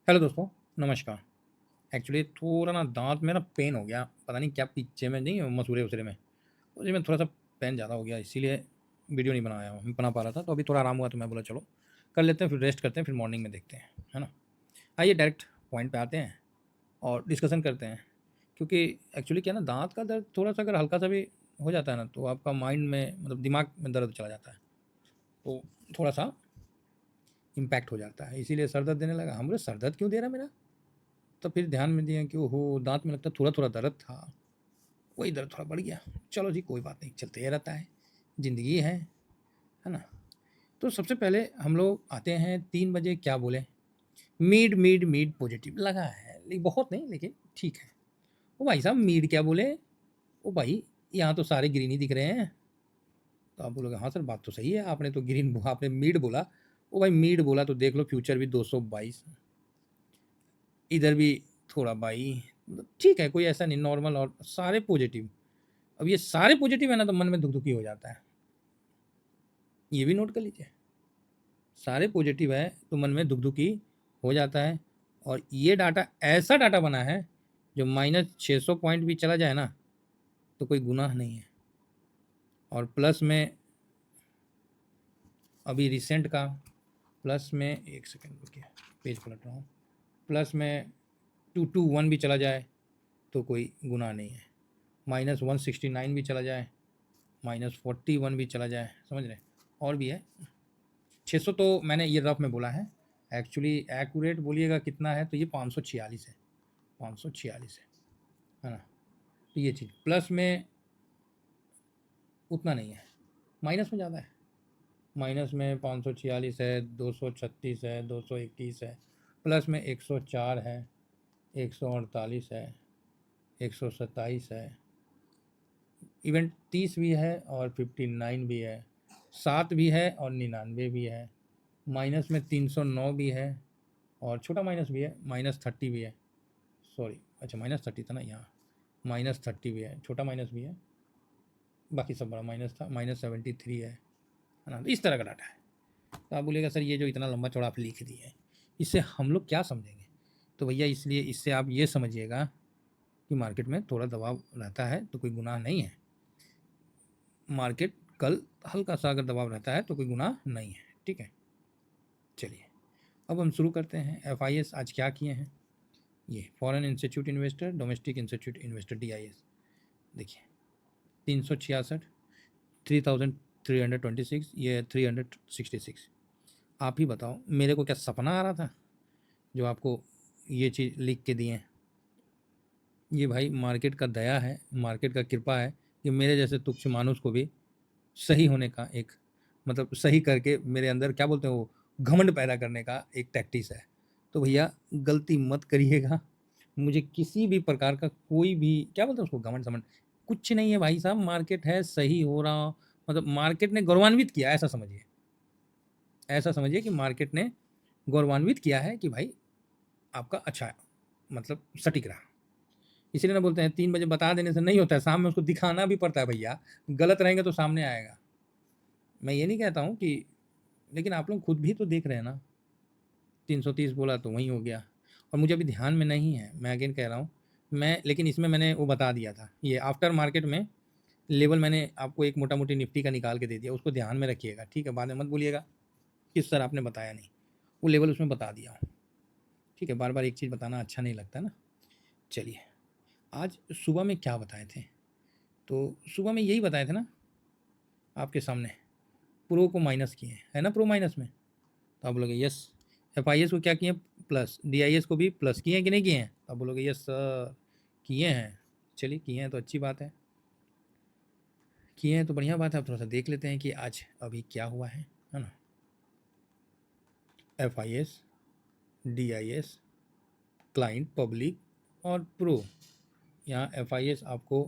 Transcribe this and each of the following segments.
Hello दोस्तों, नमस्कार। Actually थोड़ा ना दाँत में ना पेन हो गया, पता नहीं क्या पीछे में नहीं मसूड़े-वसूड़े में, उसी में थोड़ा-सा पेन ज़्यादा हो गया इसीलिए वीडियो नहीं बना पा रहा था। तो अभी थोड़ा आराम हुआ तो मैं बोला चलो कर लेते हैं, फिर रेस्ट करते हैं, फिर मॉर्निंग में देखते हैं, है ना? आइए डायरेक्ट पॉइंट पे आते हैं और डिस्कशन करते हैं। क्योंकि एक्चुअली क्या है ना, दाँत का दर्द थोड़ा-सा अगर हल्का-सा भी हो जाता है ना, तो आपका माइंड में मतलब दिमाग में दर्द चला जाता है। तो थोड़ा-सा इम्पैक्ट हो जाता है, इसीलिए सर दर्द देने लगा। हम बोले सर दर्द क्यों दे रहा है मेरा? तो फिर ध्यान में दिया कि ओहो! दाँत में लगता है थोड़ा-थोड़ा दर्द था, वही दर्द थोड़ा बढ़ गया। चलो जी कोई बात नहीं, चलते ही रहता है, ज़िंदगी है ना? तो सबसे पहले हम लोग आते हैं 3 बजे क्या बोले? मीड पॉज़िटिव लगा है, बहुत नहीं लेकिन ठीक है। ओ भाई साहब मीड क्या बोले? ओ भाई यहाँ तो सारे ग्रीन ही दिख रहे हैं। तो आप बोलोगे हाँ सर बात तो सही है, आपने तो आपने मीड बोला। ओ भाई मीड बोला तो देख लो फ्यूचर भी 222 इधर भी थोड़ा बाई मतलब ठीक है, कोई ऐसा नहीं नॉर्मल और सारे पॉज़िटिव। अब ये सारे पॉजिटिव है ना तो मन में धुक-धुकी हो जाता है। ये भी नोट कर लीजिए। सारे पॉजिटिव है तो मन में धुक-धुकी हो जाता है और ये डाटा ऐसा डाटा बना है जो -600 पॉइंट भी चला जाए ना तो कोई गुनाह नहीं है। और प्लस में अभी रिसेंट का प्लस में 1 सेकंड रुकिए पेज पलट रहा हूँ। प्लस में 221 भी चला जाए तो कोई गुनाह नहीं है। -169 भी चला जाए, -41 भी चला जाए, समझ रहे हैं? और भी है 600 तो मैंने ये रफ में बोला है। एक्चुअली एक्यूरेट बोलिएगा कितना है तो ये 546 है, 546 है ना? तो ये चीज़ प्लस में उतना नहीं है, माइनस में ज़्यादा है। माइनस में 546 है, 236 है, 221 है, प्लस में 104 है, 148 है, 127 है, इवन 30 भी है और 59 भी है, 7 भी है और 99 भी है, माइनस में 309 भी है और छोटा माइनस भी है, -30 भी है। सॉरी अच्छा -30 था ना यहाँ, -30 भी है, छोटा माइनस भी है, बाकी सब बड़ा माइनस था, -73 है ना? तो इस तरह का डाटा है। तो आप बोलिएगा सर ये जो इतना लंबा चौड़ा आप लिख दिए, इससे हम लोग क्या समझेंगे? तो भैया इसलिए इससे आप ये समझिएगा कि मार्केट में थोड़ा दबाव रहता है तो कोई गुनाह नहीं है। मार्केट कल हल्का-सा अगर दबाव रहता है तो कोई गुनाह नहीं है, ठीक है? चलिए, अब हम शुरू करते हैं। एफआईएस आज क्या किए हैं? ये foreign institute investor, domestic institute investor DIIs देखिए 366 3326 ये 366। आप ही बताओ मेरे को क्या सपना आ रहा था जो आपको ये चीज़ लिख के दिए हैं? ये भाई मार्केट का दया है, मार्केट का कृपा है कि मेरे जैसे तुच्छ मानुष को भी सही होने का एक मतलब सही करके मेरे अंदर क्या बोलते हैं वो घमंड पैदा करने का एक टैक्टिस है। तो भैया गलती मत करिएगा। मुझे किसी भी प्रकार का कोई भी क्या बोलते हैं उसको घमंड-समंड कुछ नहीं है भाई साहब मार्केट है सही हो रहा मतलब मार्केट ने गौरवान्वित किया ऐसा समझिए। ऐसा समझिए कि मार्केट ने गौरवान्वित किया है कि भाई आपका अच्छा मतलब सटीक रहा। इसीलिए ना बोलते हैं 3 बजे बता देने से नहीं होता है, शाम में उसको दिखाना भी पड़ता है भैया। गलत रहेंगे तो सामने आएगा। मैं ये नहीं कहता हूँ कि लेकिन आप लोग खुद भी तो देख रहे हैं ना, 330 बोला तो वहीं हो गया और मुझे अभी ध्यान में नहीं है, मैं अगेन कह रहा हूँ। मैं लेकिन इसमें मैंने वो बता दिया था, ये आफ्टर मार्केट में लेवल मैंने आपको एक मोटा-मोटी निफ्टी का निकाल के दे दिया, उसको ध्यान में रखिएगा, ठीक है? बाद में मत बोलिएगा कि सर आपने बताया नहीं, वो लेवल उसमें बता दिया हूँ, ठीक है? बार-बार एक चीज़ बताना अच्छा नहीं लगता ना। चलिए, आज सुबह में क्या बताए थे? तो सुबह में यही बताए थे ना आपके सामने, प्रो को माइनस किए, है ना प्रो माइनस में? तो आप बोलोगे यस। एफआईएस को क्या किए प्लस, डीआईएस को भी प्लस किए हैं कि नहीं किए हैं? तो आप बोलोगे यस सर किए हैं। चलिए किए हैं तो अच्छी बात है, किए हैं तो बढ़िया बात है। अब थोड़ा सा देख लेते हैं कि आज अभी क्या हुआ है ना? एफआईएस, डीआईएस, क्लाइंट, पब्लिक और प्रो। यहाँ एफआईएस आपको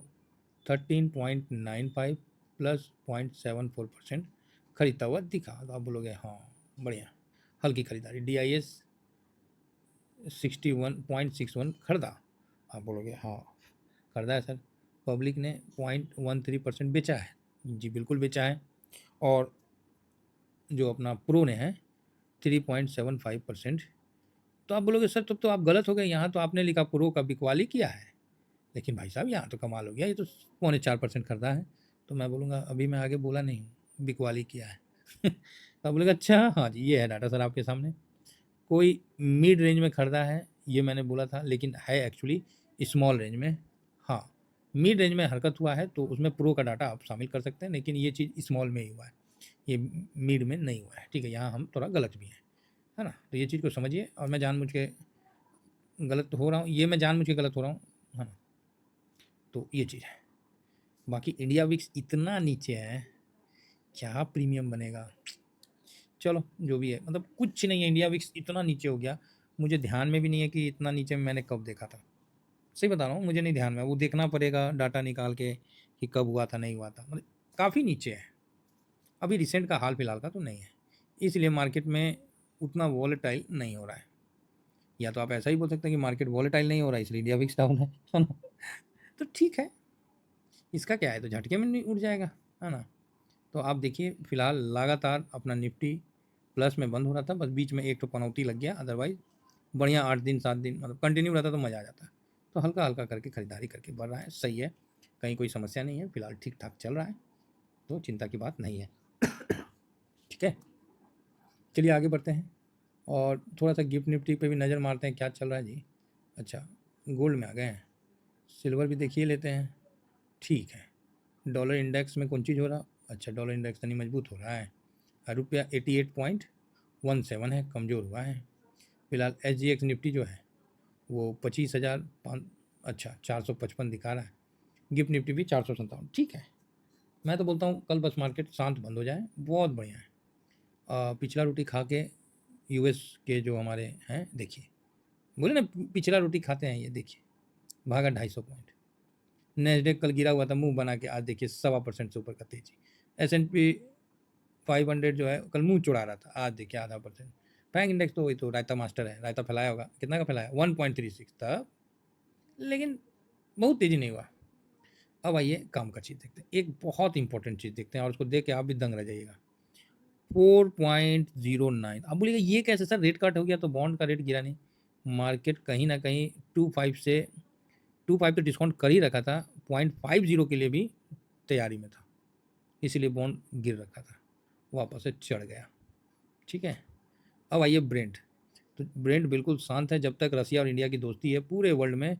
13.95 प्लस 0.74% खरीदता हुआ दिखा। तो आप बोलोगे हाँ बढ़िया, हल्की खरीदारी। डीआईएस 61.61 खरीदा। आप बोलोगे हाँ खरीदा है सर। पब्लिक ने 0.13% बेचा है। जी बिल्कुल बेचा है। और जो अपना प्रो ने है 3.75% तो आप बोलोगे सर तब तो आप गलत हो गए, यहाँ तो आपने लिखा प्रो का बिकवाली किया है, लेकिन भाई साहब यहाँ तो कमाल हो गया, ये तो 4.25% खरीदा है। तो मैं बोलूँगा अभी मैं आगे बोला नहीं हूँ, बिकवाली किया है। तो आप बोलेगा अच्छा हाँ जी, ये है डाटा सर आपके सामने। कोई मिड रेंज में खरीदा है, ये मैंने बोला था, लेकिन है एक्चुअली स्मॉल रेंज में। हाँ, मिड रेंज में हरकत हुआ है तो उसमें प्रो का डाटा आप शामिल कर सकते हैं, लेकिन ये चीज़ स्मॉल में ही हुआ है, ये मिड में नहीं हुआ है। ठीक है, यहाँ हम थोड़ा गलत भी हैं, है ना। तो ये चीज़ को समझिए, और मैं जानबूझ के गलत हो रहा हूँ, ये मैं जानबूझ के गलत हो रहा हूँ, है ना। तो ये चीज़ है। बाकी इंडिया विक्स इतना नीचे है, क्या प्रीमियम बनेगा। चलो जो भी है, मतलब कुछ नहीं है, इंडिया विक्स इतना नीचे हो गया, मुझे ध्यान में भी नहीं है कि इतना नीचे मैंने कब देखा था। सही बता रहा हूँ, मुझे नहीं ध्यान में, वो देखना पड़ेगा डाटा निकाल के कि कब हुआ था नहीं हुआ था, मतलब काफ़ी नीचे है। अभी रिसेंट का हाल फिलहाल का तो नहीं है, इसलिए मार्केट में उतना वॉलेटाइल नहीं हो रहा है। या तो आप ऐसा ही बोल सकते हैं कि मार्केट वॉलेटाइल नहीं हो रहा है इसलिए इंडिया विक्स डाउन है ना। तो ठीक है, इसका क्या है, तो झटके में नहीं उड़ जाएगा, है ना। तो आप देखिए फिलहाल लगातार अपना निफ्टी प्लस में बंद हो रहा था, बस बीच में एक तो पनौती लग गया, अदरवाइज बढ़िया 8 दिन 7 दिन मतलब कंटिन्यू रहता तो मज़ा आ जाता। तो हल्का हल्का करके खरीदारी करके बढ़ रहा है, सही है, कहीं कोई समस्या नहीं है, फिलहाल ठीक ठाक चल रहा है, तो चिंता की बात नहीं है। ठीक है, चलिए आगे बढ़ते हैं और थोड़ा सा गिफ्ट निफ्टी पे भी नज़र मारते हैं क्या चल रहा है जी। अच्छा, गोल्ड में आ गए हैं, सिल्वर भी देखिए लेते हैं। ठीक है, डॉलर इंडेक्स में कौन चीज़ हो रहा, अच्छा डॉलर इंडेक्स तनी मजबूत हो रहा है, रुपया 88.17 है, कमज़ोर हुआ है। फिलहाल SGX निफ्टी जो है वो 25,005, अच्छा 455 दिखा रहा है। गिफ्ट निफ्टी भी 457। ठीक है, मैं तो बोलता हूँ कल बस मार्केट शांत बंद हो जाए, बहुत बढ़िया है। पिछला रोटी खा के US के जो हमारे हैं देखिए, बोले ना पिछला रोटी खाते हैं, ये देखिए भागा 250 पॉइंट। नेस्डेक कल गिरा हुआ था मुंह बना के, आज देखिए 1.25% से ऊपर का तेजी। S&P 500 जो है कल मुंह चुड़ा रहा था, आज देखिए आधा परसेंट। बैंक इंडेक्स तो वही तो रायता मास्टर है, रायता फैलाया होगा, कितना का फैलाया 1.36 था, लेकिन बहुत तेजी नहीं हुआ। अब आइए काम का चीज़ देखते हैं, एक बहुत इंपॉर्टेंट चीज़ देखते हैं और उसको देख के आप भी दंग रह जाइएगा। 4.09। अब बोलिएगा ये कैसे सर, रेट कट हो गया तो बॉन्ड का रेट गिरा नहीं। मार्केट कहीं ना कहीं 2.5 तो डिस्काउंट कर ही रखा था, 0.50 के लिए भी तैयारी में था, इसीलिए बॉन्ड गिर रखा था, वापस से चढ़ गया। ठीक है, अब आइए ब्रेंट। तो ब्रेंट बिल्कुल शांत है, जब तक रसिया और इंडिया की दोस्ती है पूरे वर्ल्ड में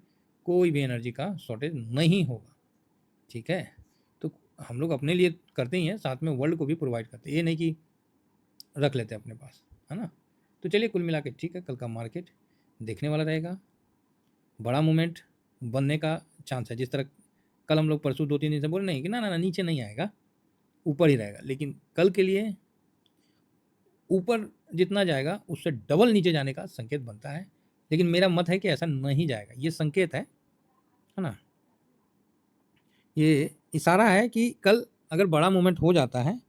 कोई भी एनर्जी का शॉर्टेज नहीं होगा। ठीक है, तो हम लोग अपने लिए करते ही हैं, साथ में वर्ल्ड को भी प्रोवाइड करते हैं, ये नहीं कि रख लेते हैं अपने पास, है ना। तो चलिए कुल मिला के ठीक है, कल का मार्केट देखने वाला रहेगा, बड़ा मूवमेंट बनने का चांस है। जिस तरह कल हम लोग परसों 2-3 दिन से बोल नहीं कि ना ना ना नीचे नहीं आएगा, ऊपर ही रहेगा, लेकिन कल के लिए ऊपर जितना जाएगा उससे डबल नीचे जाने का संकेत बनता है, लेकिन मेरा मत है कि ऐसा नहीं जाएगा, ये संकेत है ना। ये इशारा है कि कल अगर बड़ा मूवमेंट हो जाता है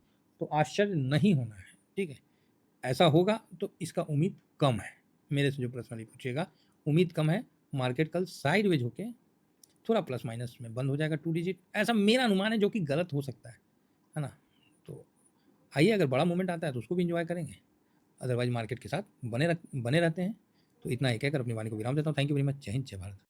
तो आश्चर्य नहीं होना है। ठीक है, ऐसा होगा तो इसका उम्मीद कम है, मेरे से जो पर्सनली पूछिएगा उम्मीद कम है। मार्केट कल साइडवेज होके थोड़ा प्लस माइनस में बंद हो जाएगा 2 डिजिट, ऐसा मेरा अनुमान है, जो कि गलत हो सकता है ना। तो आइए अगर बड़ा मूवमेंट आता है तो उसको भी इंजॉय करेंगे, अदरवाइज मार्केट के साथ बने रहते हैं। तो इतना ही कहकर अपनी वाणी को विराम देता हूँ। Thank you very much. जय हिंद, जय भारत।